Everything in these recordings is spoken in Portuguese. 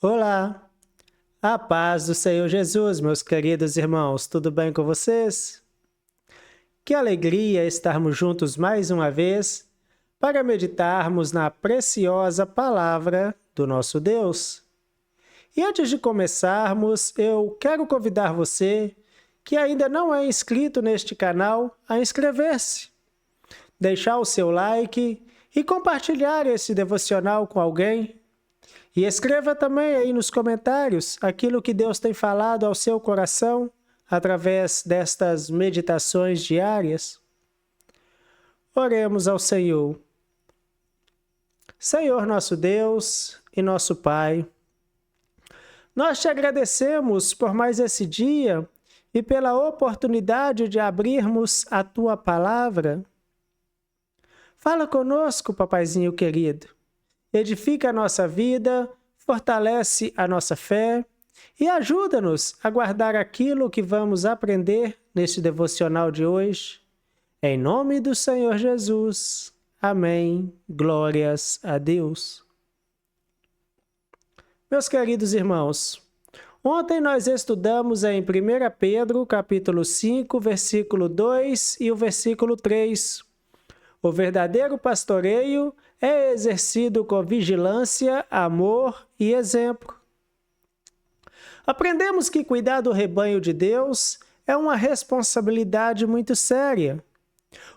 Olá, a paz do Senhor Jesus, meus queridos irmãos, tudo bem com vocês? Que alegria estarmos juntos mais uma vez para meditarmos na preciosa palavra do nosso Deus. E antes de começarmos, eu quero convidar você que ainda não é inscrito neste canal a inscrever-se, deixar o seu like e compartilhar esse devocional com alguém. E escreva também aí nos comentários aquilo que Deus tem falado ao seu coração através destas meditações diárias. Oremos ao Senhor. Senhor nosso Deus e nosso Pai, nós te agradecemos por mais esse dia e pela oportunidade de abrirmos a Tua Palavra. Fala conosco, papaizinho querido. Edifica a nossa vida, fortalece a nossa fé e ajuda-nos a guardar aquilo que vamos aprender neste devocional de hoje. Em nome do Senhor Jesus. Amém. Glórias a Deus. Meus queridos irmãos, ontem nós estudamos em 1 Pedro, capítulo 5, versículo 2 e o versículo 3. O verdadeiro pastoreio é exercido com vigilância, amor e exemplo. Aprendemos que cuidar do rebanho de Deus é uma responsabilidade muito séria.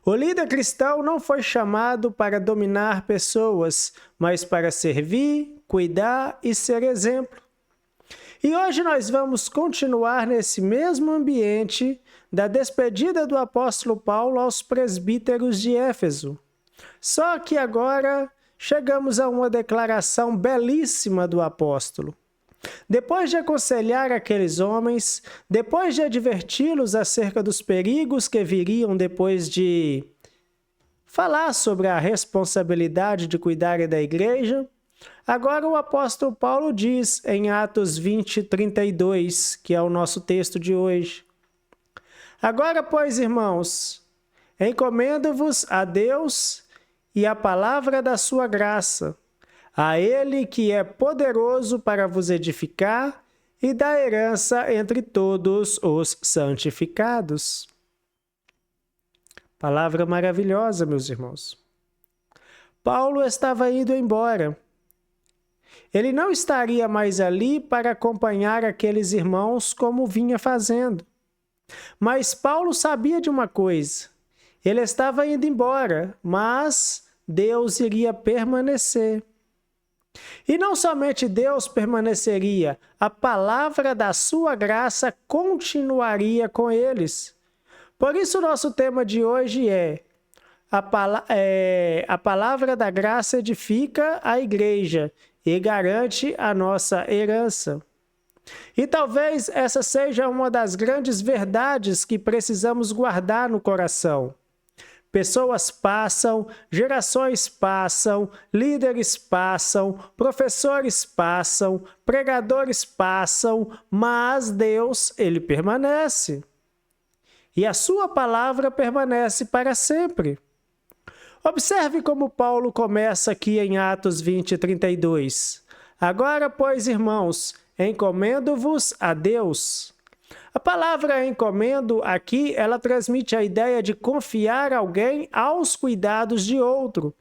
O líder cristão não foi chamado para dominar pessoas, mas para servir, cuidar e ser exemplo. E hoje nós vamos continuar nesse mesmo ambiente da despedida do apóstolo Paulo aos presbíteros de Éfeso. Só que agora chegamos a uma declaração belíssima do apóstolo. Depois de aconselhar aqueles homens, depois de adverti-los acerca dos perigos que viriam depois de falar sobre a responsabilidade de cuidar da igreja, agora o apóstolo Paulo diz em Atos 20, 32, que é o nosso texto de hoje: Agora, pois, irmãos, encomendo-vos a Deus e a palavra da sua graça, a Ele que é poderoso para vos edificar e dar herança entre todos os santificados. Palavra maravilhosa, meus irmãos. Paulo estava indo embora. Ele não estaria mais ali para acompanhar aqueles irmãos como vinha fazendo. Mas Paulo sabia de uma coisa: ele estava indo embora, mas Deus iria permanecer. E não somente Deus permaneceria, a palavra da sua graça continuaria com eles. Por isso, nosso tema de hoje é a palavra da graça edifica a igreja e garante a nossa herança. E talvez essa seja uma das grandes verdades que precisamos guardar no coração. Pessoas passam, gerações passam, líderes passam, professores passam, pregadores passam, mas Deus, Ele permanece. E a sua palavra permanece para sempre. Observe como Paulo começa aqui em Atos 20, 32. Agora, pois, irmãos, encomendo-vos a Deus. A palavra encomendo aqui, ela transmite a ideia de confiar alguém aos cuidados de outro.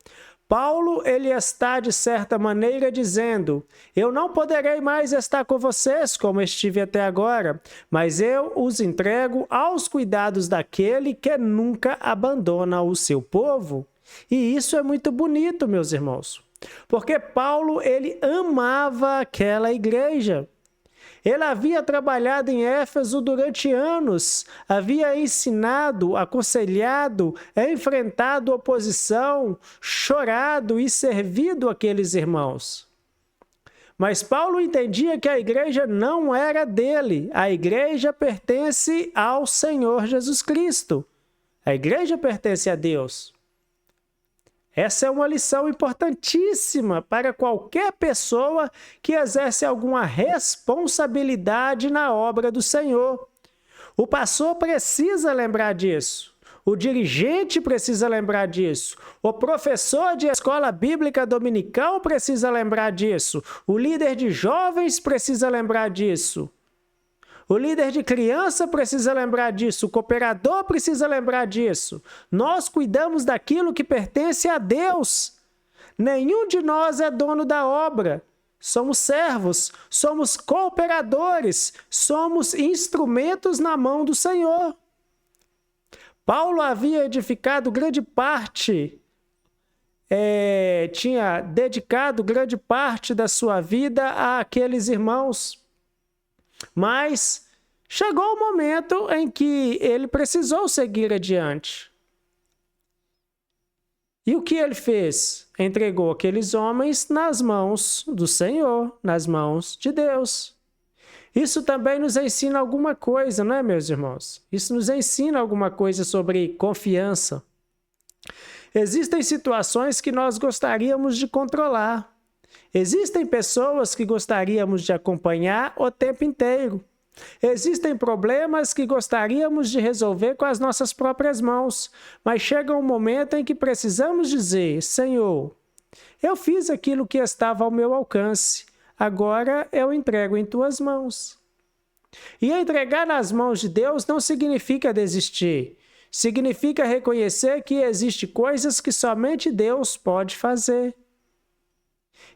Paulo, ele está, de certa maneira, dizendo: eu não poderei mais estar com vocês como estive até agora, mas eu os entrego aos cuidados daquele que nunca abandona o seu povo. E isso é muito bonito, meus irmãos, porque Paulo, ele amava aquela igreja. Ele havia trabalhado em Éfeso durante anos, havia ensinado, aconselhado, enfrentado oposição, chorado e servido aqueles irmãos. Mas Paulo entendia que a igreja não era dele, a igreja pertence ao Senhor Jesus Cristo. A igreja pertence a Deus. Essa é uma lição importantíssima para qualquer pessoa que exerce alguma responsabilidade na obra do Senhor. O pastor precisa lembrar disso. O dirigente precisa lembrar disso. O professor de escola bíblica dominical precisa lembrar disso. O líder de jovens precisa lembrar disso. O líder de criança precisa lembrar disso. O cooperador precisa lembrar disso. Nós cuidamos daquilo que pertence a Deus. Nenhum de nós é dono da obra. Somos servos, somos cooperadores, somos instrumentos na mão do Senhor. Paulo havia edificado grande parte, tinha dedicado grande parte da sua vida àqueles irmãos. Mas chegou o momento em que ele precisou seguir adiante. E o que ele fez? Entregou aqueles homens nas mãos do Senhor, nas mãos de Deus. Isso também nos ensina alguma coisa, não é, meus irmãos? Isso nos ensina alguma coisa sobre confiança. Existem situações que nós gostaríamos de controlar. Existem pessoas que gostaríamos de acompanhar o tempo inteiro. Existem problemas que gostaríamos de resolver com as nossas próprias mãos, mas chega um momento em que precisamos dizer: Senhor, eu fiz aquilo que estava ao meu alcance, agora eu entrego em tuas mãos. E entregar nas mãos de Deus não significa desistir, significa reconhecer que existem coisas que somente Deus pode fazer.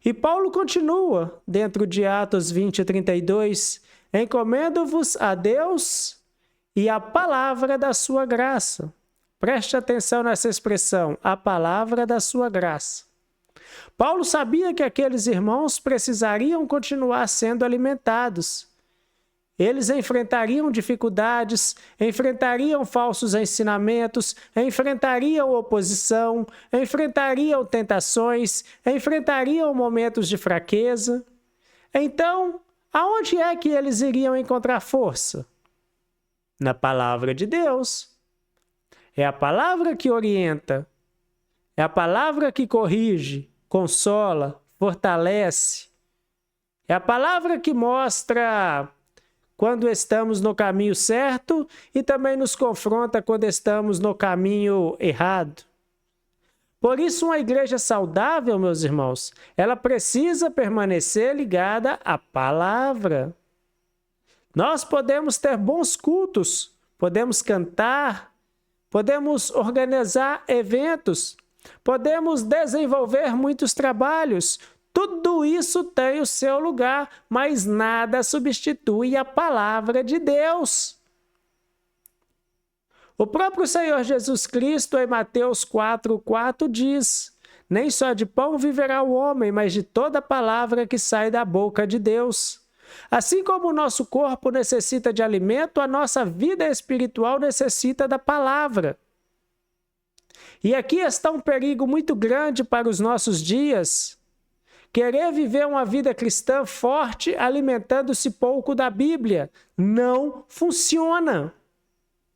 E Paulo continua, dentro de Atos 20:32, encomendo-vos a Deus e a palavra da sua graça. Preste atenção nessa expressão, a palavra da sua graça. Paulo sabia que aqueles irmãos precisariam continuar sendo alimentados. Eles enfrentariam dificuldades, enfrentariam falsos ensinamentos, enfrentariam oposição, enfrentariam tentações, enfrentariam momentos de fraqueza. Então, aonde é que eles iriam encontrar força? Na palavra de Deus. É a palavra que orienta, é a palavra que corrige, consola, fortalece. É a palavra que mostra quando estamos no caminho certo e também nos confronta quando estamos no caminho errado. Por isso, uma igreja saudável, meus irmãos, ela precisa permanecer ligada à palavra. Nós podemos ter bons cultos, podemos cantar, podemos organizar eventos, podemos desenvolver muitos trabalhos. Tudo isso tem o seu lugar, mas nada substitui a palavra de Deus. O próprio Senhor Jesus Cristo, em Mateus 4:4, diz: nem só de pão viverá o homem, mas de toda palavra que sai da boca de Deus. Assim como o nosso corpo necessita de alimento, a nossa vida espiritual necessita da palavra. E aqui está um perigo muito grande para os nossos dias. Querer viver uma vida cristã forte alimentando-se pouco da Bíblia não funciona.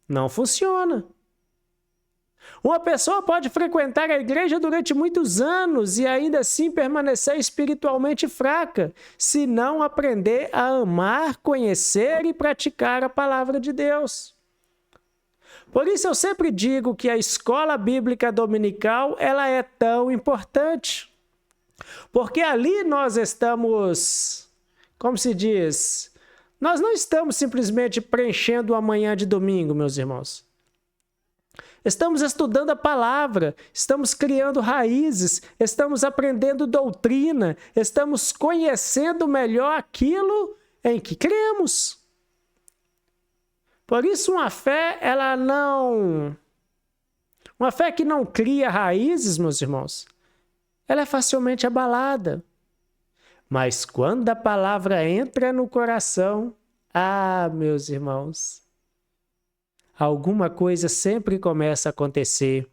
Não funciona. Uma pessoa pode frequentar a igreja durante muitos anos e ainda assim permanecer espiritualmente fraca, se não aprender a amar, conhecer e praticar a palavra de Deus. Por isso eu sempre digo que a escola bíblica dominical ela é tão importante. Porque ali nós estamos, como se diz, nós não estamos simplesmente preenchendo a manhã de domingo, meus irmãos. Estamos estudando a palavra, estamos criando raízes, estamos aprendendo doutrina, estamos conhecendo melhor aquilo em que cremos. Por isso uma fé que não cria raízes, meus irmãos, ela é facilmente abalada. Mas quando a palavra entra no coração, meus irmãos, alguma coisa sempre começa a acontecer.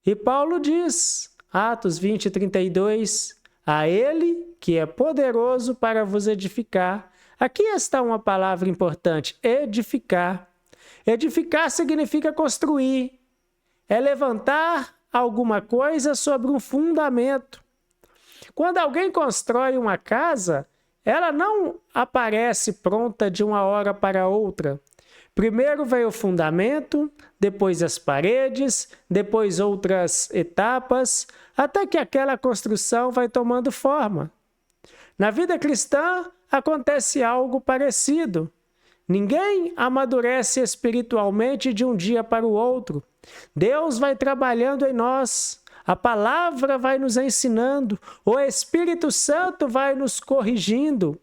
E Paulo diz, Atos 20:32, a ele que é poderoso para vos edificar. Aqui está uma palavra importante, edificar. Edificar significa construir, é levantar alguma coisa sobre um fundamento. Quando alguém constrói uma casa, ela não aparece pronta de uma hora para outra. Primeiro vem o fundamento, depois as paredes, depois outras etapas, até que aquela construção vai tomando forma. Na vida cristã acontece algo parecido. Ninguém amadurece espiritualmente de um dia para o outro. Deus vai trabalhando em nós, a palavra vai nos ensinando, o Espírito Santo vai nos corrigindo.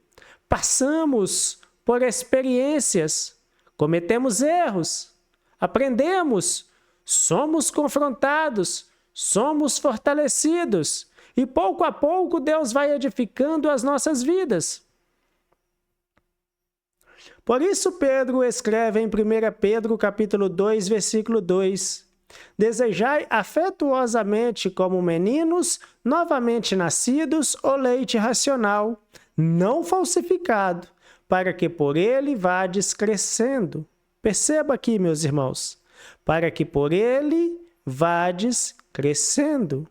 Passamos por experiências, cometemos erros, aprendemos, somos confrontados, somos fortalecidos e pouco a pouco Deus vai edificando as nossas vidas. Por isso Pedro escreve em 1 Pedro capítulo 2, versículo 2: Desejai afetuosamente como meninos novamente nascidos o leite racional, não falsificado, para que por ele vades crescendo. Perceba aqui, meus irmãos, para que por ele vades crescendo.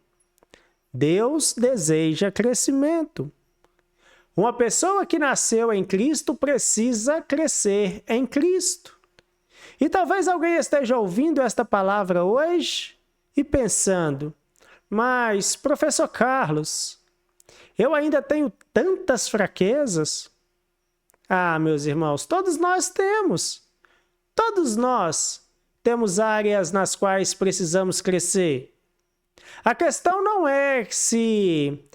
Deus deseja crescimento. Uma pessoa que nasceu em Cristo precisa crescer em Cristo. E talvez alguém esteja ouvindo esta palavra hoje e pensando: mas, professor Carlos, eu ainda tenho tantas fraquezas. Ah, meus irmãos, todos nós temos. Todos nós temos áreas nas quais precisamos crescer. A questão não é se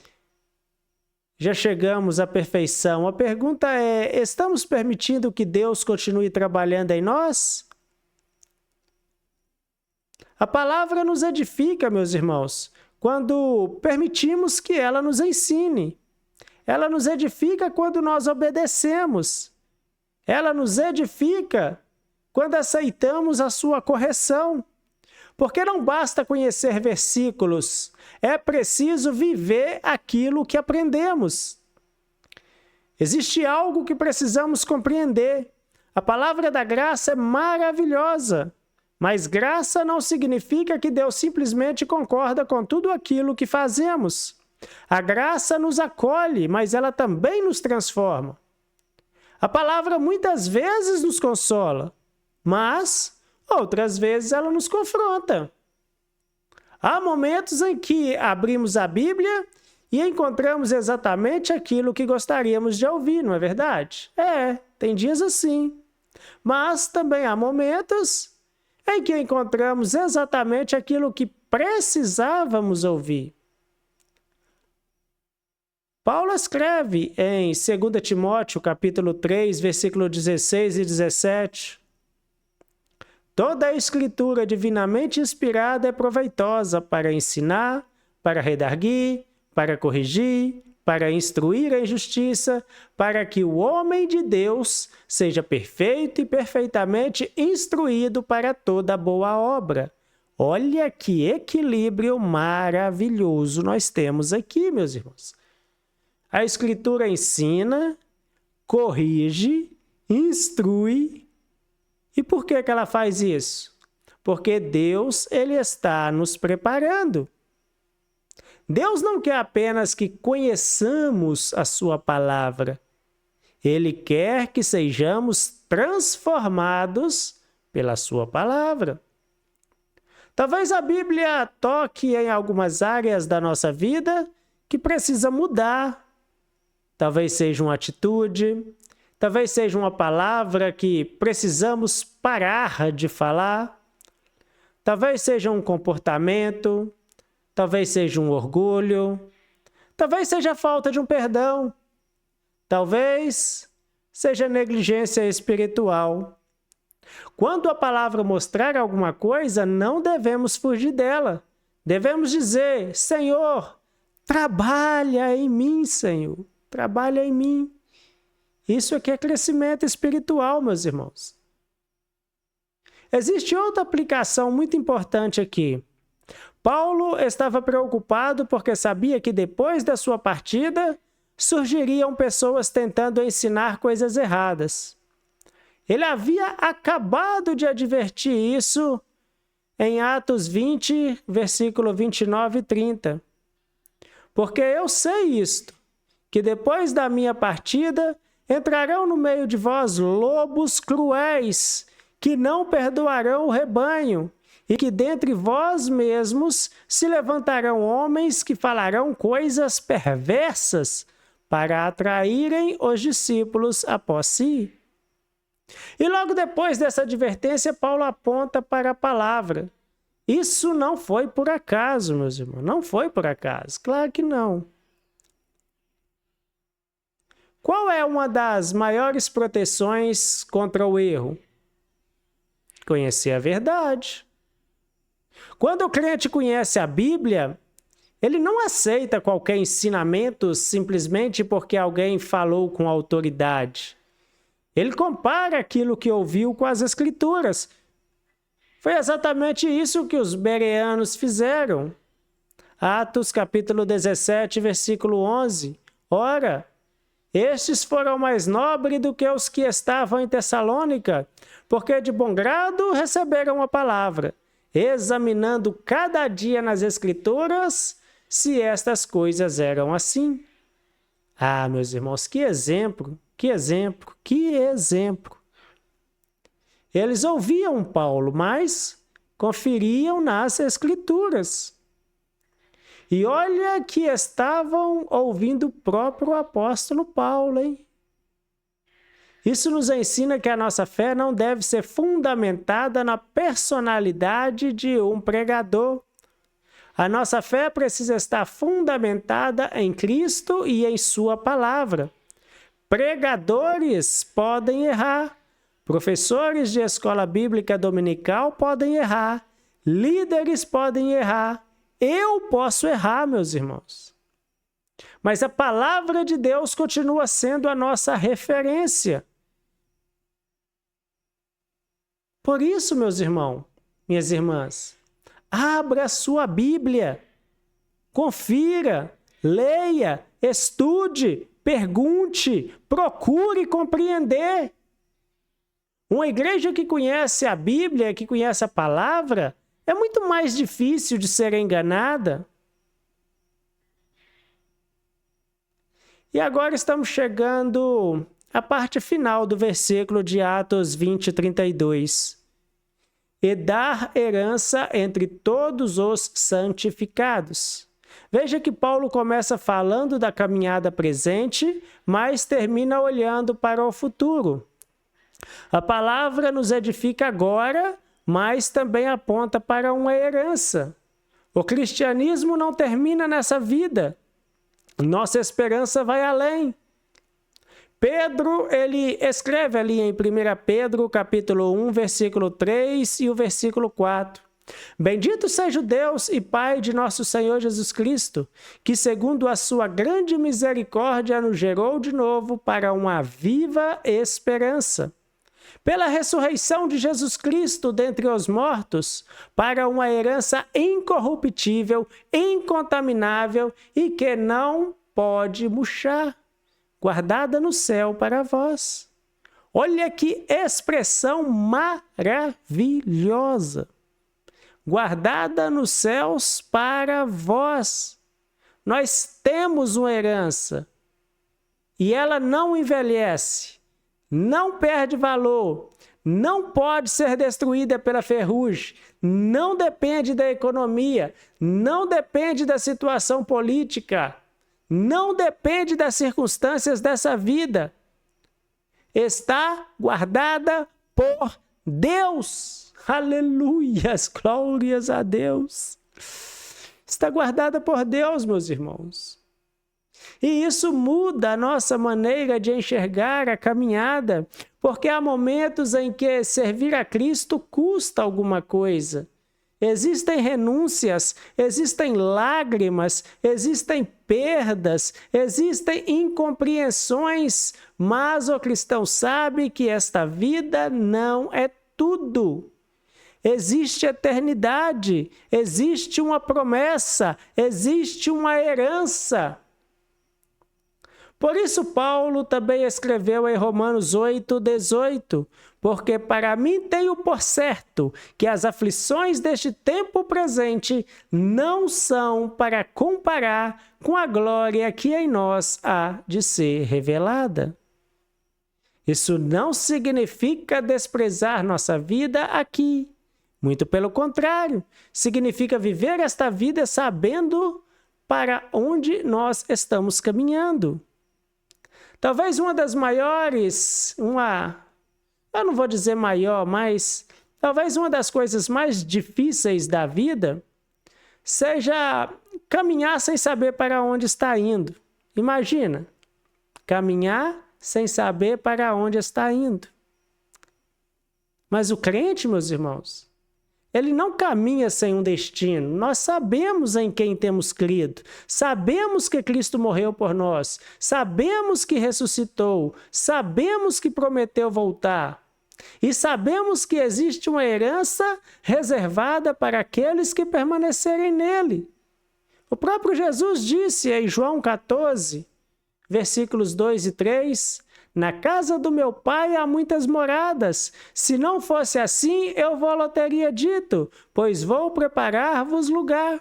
já chegamos à perfeição. A pergunta é: estamos permitindo que Deus continue trabalhando em nós? A palavra nos edifica, meus irmãos, quando permitimos que ela nos ensine. Ela nos edifica quando nós obedecemos. Ela nos edifica quando aceitamos a sua correção. Porque não basta conhecer versículos, é preciso viver aquilo que aprendemos. Existe algo que precisamos compreender. A palavra da graça é maravilhosa, mas graça não significa que Deus simplesmente concorda com tudo aquilo que fazemos. A graça nos acolhe, mas ela também nos transforma. A palavra muitas vezes nos consola, mas outras vezes ela nos confronta. Há momentos em que abrimos a Bíblia e encontramos exatamente aquilo que gostaríamos de ouvir, não é verdade? Tem dias assim. Mas também há momentos em que encontramos exatamente aquilo que precisávamos ouvir. Paulo escreve em 2 Timóteo, capítulo 3, versículo 16 e 17: Toda a escritura divinamente inspirada é proveitosa para ensinar, para redarguir, para corrigir, para instruir em justiça, para que o homem de Deus seja perfeito e perfeitamente instruído para toda boa obra. Olha que equilíbrio maravilhoso nós temos aqui, meus irmãos. A Escritura ensina, corrige, instrui. E por que ela faz isso? Porque Deus, ele está nos preparando. Deus não quer apenas que conheçamos a sua palavra. Ele quer que sejamos transformados pela sua palavra. Talvez a Bíblia toque em algumas áreas da nossa vida que precisa mudar. Talvez seja uma atitude, talvez seja uma palavra que precisamos parar de falar, talvez seja um comportamento, talvez seja um orgulho, talvez seja a falta de um perdão, talvez seja negligência espiritual. Quando a palavra mostrar alguma coisa, não devemos fugir dela. Devemos dizer: Senhor, trabalha em mim, Senhor. Trabalha em mim. Isso aqui é crescimento espiritual, meus irmãos. Existe outra aplicação muito importante aqui. Paulo estava preocupado porque sabia que depois da sua partida surgiriam pessoas tentando ensinar coisas erradas. Ele havia acabado de advertir isso em Atos 20, versículo 29 e 30. Porque eu sei isto, que depois da minha partida entrarão no meio de vós lobos cruéis, que não perdoarão o rebanho, e que dentre vós mesmos se levantarão homens que falarão coisas perversas para atraírem os discípulos após si. E logo depois dessa advertência, Paulo aponta para a palavra. Isso não foi por acaso, meus irmãos, não foi por acaso, claro que não. Qual é uma das maiores proteções contra o erro? Conhecer a verdade. Quando o crente conhece a Bíblia, ele não aceita qualquer ensinamento simplesmente porque alguém falou com autoridade. Ele compara aquilo que ouviu com as Escrituras. Foi exatamente isso que os bereanos fizeram. Atos capítulo 17, versículo 11. Ora, estes foram mais nobres do que os que estavam em Tessalônica, porque de bom grado receberam a palavra, examinando cada dia nas Escrituras se estas coisas eram assim. Ah, meus irmãos, que exemplo, que exemplo, que exemplo. Eles ouviam Paulo, mas conferiam nas Escrituras. E olha que estavam ouvindo o próprio apóstolo Paulo, hein? Isso nos ensina que a nossa fé não deve ser fundamentada na personalidade de um pregador. A nossa fé precisa estar fundamentada em Cristo e em sua palavra. Pregadores podem errar, professores de escola bíblica dominical podem errar, líderes podem errar, eu posso errar, meus irmãos. Mas a palavra de Deus continua sendo a nossa referência. Por isso, meus irmãos, minhas irmãs, abra a sua Bíblia, confira, leia, estude, pergunte, procure compreender. Uma igreja que conhece a Bíblia, que conhece a palavra, é muito mais difícil de ser enganada. E agora estamos chegando à parte final do versículo de Atos 20, 32. E dar herança entre todos os santificados. Veja que Paulo começa falando da caminhada presente, mas termina olhando para o futuro. A palavra nos edifica agora, mas também aponta para uma herança. O cristianismo não termina nessa vida. Nossa esperança vai além. Pedro, ele escreve ali em 1 Pedro, capítulo 1, versículo 3 e o versículo 4. Bendito seja o Deus e Pai de nosso Senhor Jesus Cristo, que segundo a sua grande misericórdia nos gerou de novo para uma viva esperança. Pela ressurreição de Jesus Cristo dentre os mortos, para uma herança incorruptível, incontaminável e que não pode murchar, guardada no céu para vós. Olha que expressão maravilhosa! Guardada nos céus para vós. Nós temos uma herança e ela não envelhece, não perde valor, não pode ser destruída pela ferrugem, não depende da economia, não depende da situação política, não depende das circunstâncias dessa vida. Está guardada por Deus. Aleluias, glórias a Deus. Está guardada por Deus, meus irmãos. E isso muda a nossa maneira de enxergar a caminhada, porque há momentos em que servir a Cristo custa alguma coisa. Existem renúncias, existem lágrimas, existem perdas, existem incompreensões, mas o cristão sabe que esta vida não é tudo. Existe eternidade, existe uma promessa, existe uma herança. Por isso Paulo também escreveu em Romanos 8, 18, porque para mim tenho por certo que as aflições deste tempo presente não são para comparar com a glória que em nós há de ser revelada. Isso não significa desprezar nossa vida aqui. Muito pelo contrário, significa viver esta vida sabendo para onde nós estamos caminhando. Talvez uma das maiores, eu não vou dizer maior, mas talvez uma das coisas mais difíceis da vida seja caminhar sem saber para onde está indo. Imagina, caminhar sem saber para onde está indo. Mas o crente, meus irmãos, ele não caminha sem um destino. Nós sabemos em quem temos crido. Sabemos que Cristo morreu por nós. Sabemos que ressuscitou. Sabemos que prometeu voltar. E sabemos que existe uma herança reservada para aqueles que permanecerem nele. O próprio Jesus disse em João 14, versículos 2 e 3, na casa do meu pai há muitas moradas. Se não fosse assim, eu vou-lo teria dito, pois vou preparar-vos lugar.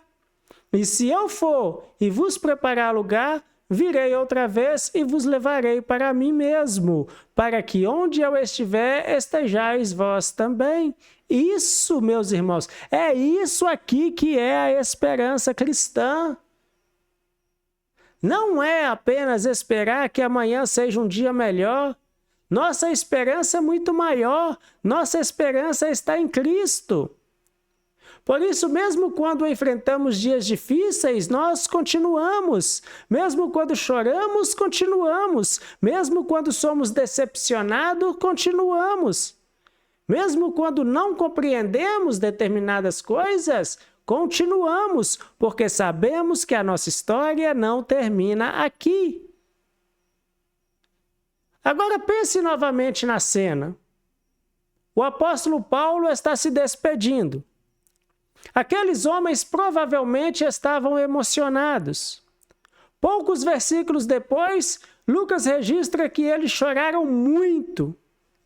E se eu for e vos preparar lugar, virei outra vez e vos levarei para mim mesmo, para que onde eu estiver, estejais vós também. Isso, meus irmãos, é isso aqui que é a esperança cristã. Não é apenas esperar que amanhã seja um dia melhor. Nossa esperança é muito maior. Nossa esperança está em Cristo. Por isso, mesmo quando enfrentamos dias difíceis, nós continuamos. Mesmo quando choramos, continuamos. Mesmo quando somos decepcionados, continuamos. Mesmo quando não compreendemos determinadas coisas, continuamos, porque sabemos que a nossa história não termina aqui. Agora pense novamente na cena. O apóstolo Paulo está se despedindo. Aqueles homens provavelmente estavam emocionados. Poucos versículos depois, Lucas registra que eles choraram muito.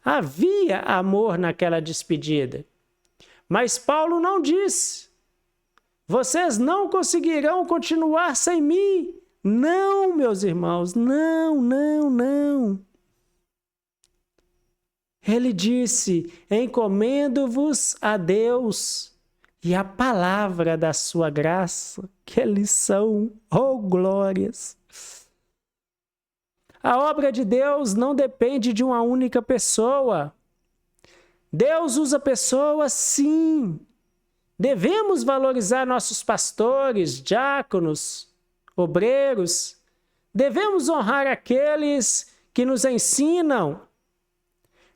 Havia amor naquela despedida. Mas Paulo não disse: vocês não conseguirão continuar sem mim. Não, meus irmãos, não, não, não. Ele disse: encomendo-vos a Deus e a palavra da sua graça, que eles são, oh glórias. A obra de Deus não depende de uma única pessoa. Deus usa pessoas, sim. Devemos valorizar nossos pastores, diáconos, obreiros. Devemos honrar aqueles que nos ensinam.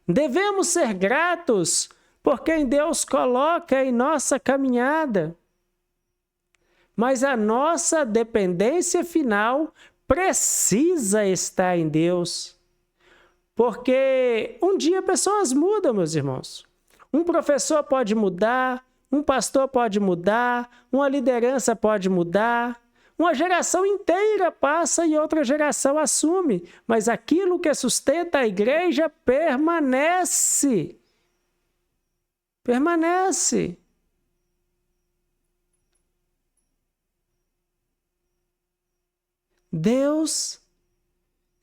Devemos ser gratos por quem Deus coloca em nossa caminhada. Mas a nossa dependência final precisa estar em Deus. Porque um dia pessoas mudam, meus irmãos. Um professor pode mudar, um pastor pode mudar, uma liderança pode mudar, uma geração inteira passa e outra geração assume, mas aquilo que sustenta a igreja permanece. Permanece. Deus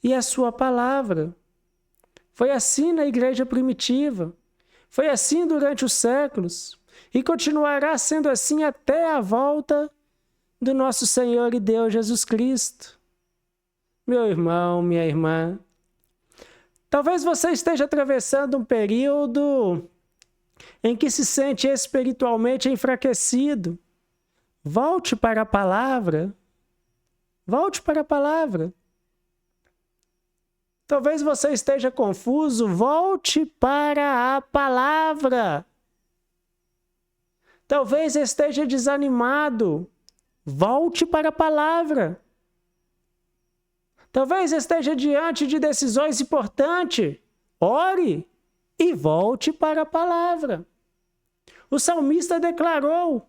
e a sua palavra. Foi assim na igreja primitiva. Foi assim durante os séculos. E continuará sendo assim até a volta do nosso Senhor e Deus Jesus Cristo. Meu irmão, minha irmã, talvez você esteja atravessando um período em que se sente espiritualmente enfraquecido. Volte para a palavra. Volte para a palavra. Talvez você esteja confuso. Volte para a palavra. Talvez esteja desanimado. Volte para a palavra. Talvez esteja diante de decisões importantes. Ore e volte para a palavra. O salmista declarou,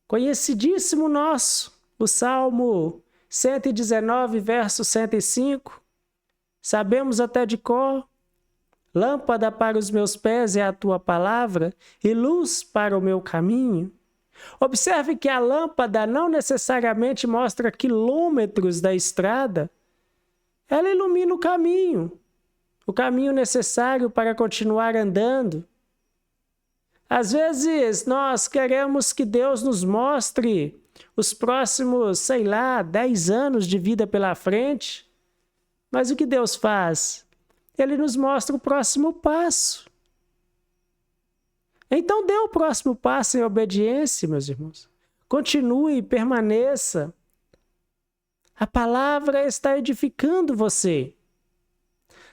conhecidíssimo nosso, o Salmo 119, verso 105. Sabemos até de cor. Lâmpada para os meus pés é a tua palavra e luz para o meu caminho. Observe que a lâmpada não necessariamente mostra quilômetros da estrada. Ela ilumina o caminho. o caminho necessário para continuar andando. Às vezes, nós queremos que Deus nos mostre os próximos, 10 anos de vida pela frente. Mas o que Deus faz? Ele nos mostra o próximo passo. Então, dê o próximo passo em obediência, meus irmãos. Continue, permaneça. A palavra está edificando você.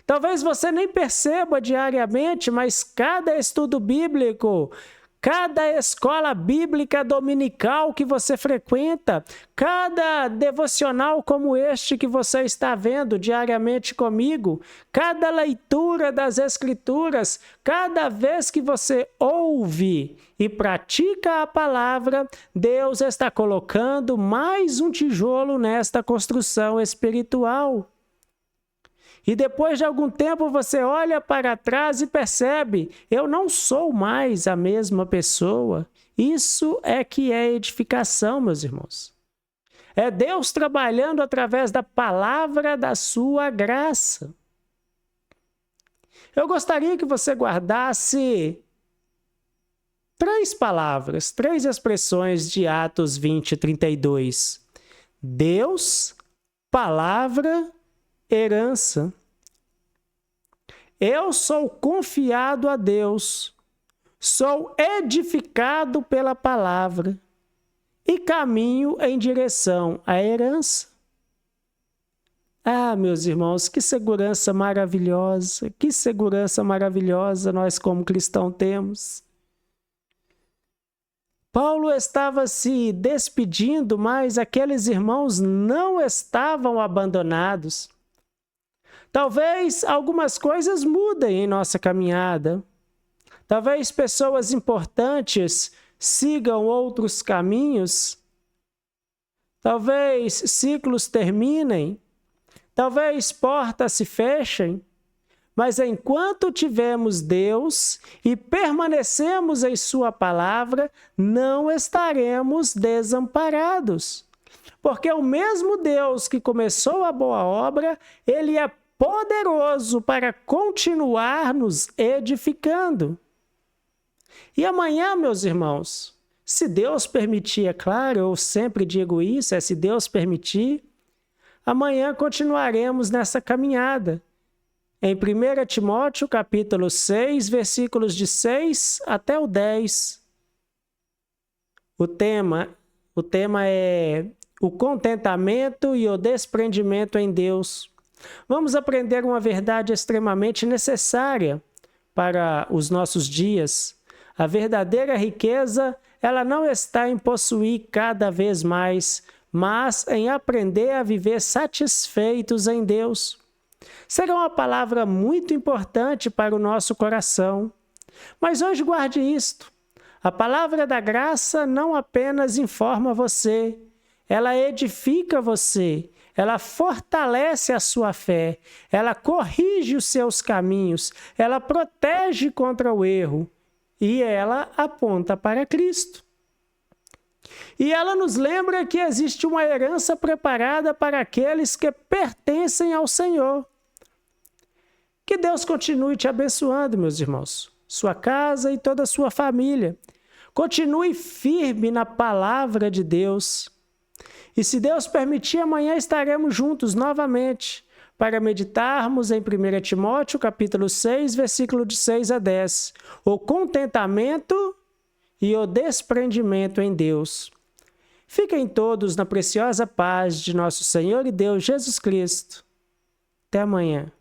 Talvez você nem perceba diariamente, mas cada estudo bíblico, cada escola bíblica dominical que você frequenta, cada devocional como este que você está vendo diariamente comigo, cada leitura das Escrituras, cada vez que você ouve e pratica a palavra, Deus está colocando mais um tijolo nesta construção espiritual. E depois de algum tempo você olha para trás e percebe, eu não sou mais a mesma pessoa. Isso é que é edificação, meus irmãos. É Deus trabalhando através da palavra da sua graça. Eu gostaria que você guardasse 3 palavras, 3 expressões de Atos 20:32. Deus, palavra, herança. Eu sou confiado a Deus, sou edificado pela palavra e caminho em direção à herança. Ah, meus irmãos, que segurança maravilhosa nós como cristãos temos. Paulo estava se despedindo, mas aqueles irmãos não estavam abandonados. Talvez algumas coisas mudem em nossa caminhada. Talvez pessoas importantes sigam outros caminhos. Talvez ciclos terminem. Talvez portas se fechem. Mas enquanto tivermos Deus e permanecemos em sua palavra, não estaremos desamparados. Porque o mesmo Deus que começou a boa obra, ele é poderoso para continuar nos edificando. E amanhã, meus irmãos, se Deus permitir, é claro, eu sempre digo isso, se Deus permitir, amanhã continuaremos nessa caminhada. Em 1 Timóteo, capítulo 6, versículos de 6 até o 10. O tema é o contentamento e o desprendimento em Deus. Vamos aprender uma verdade extremamente necessária para os nossos dias. A verdadeira riqueza, ela não está em possuir cada vez mais, mas em aprender a viver satisfeitos em Deus. Será uma palavra muito importante para o nosso coração. Mas hoje guarde isto. A palavra da graça não apenas informa você, ela edifica você, ela fortalece a sua fé, ela corrige os seus caminhos, ela protege contra o erro e ela aponta para Cristo. E ela nos lembra que existe uma herança preparada para aqueles que pertencem ao Senhor. Que Deus continue te abençoando, meus irmãos, sua casa e toda a sua família. Continue firme na palavra de Deus. E se Deus permitir, amanhã estaremos juntos novamente para meditarmos em 1 Timóteo, capítulo 6, versículo de 6 a 10. O contentamento e o desprendimento em Deus. Fiquem todos na preciosa paz de nosso Senhor e Deus Jesus Cristo. Até amanhã.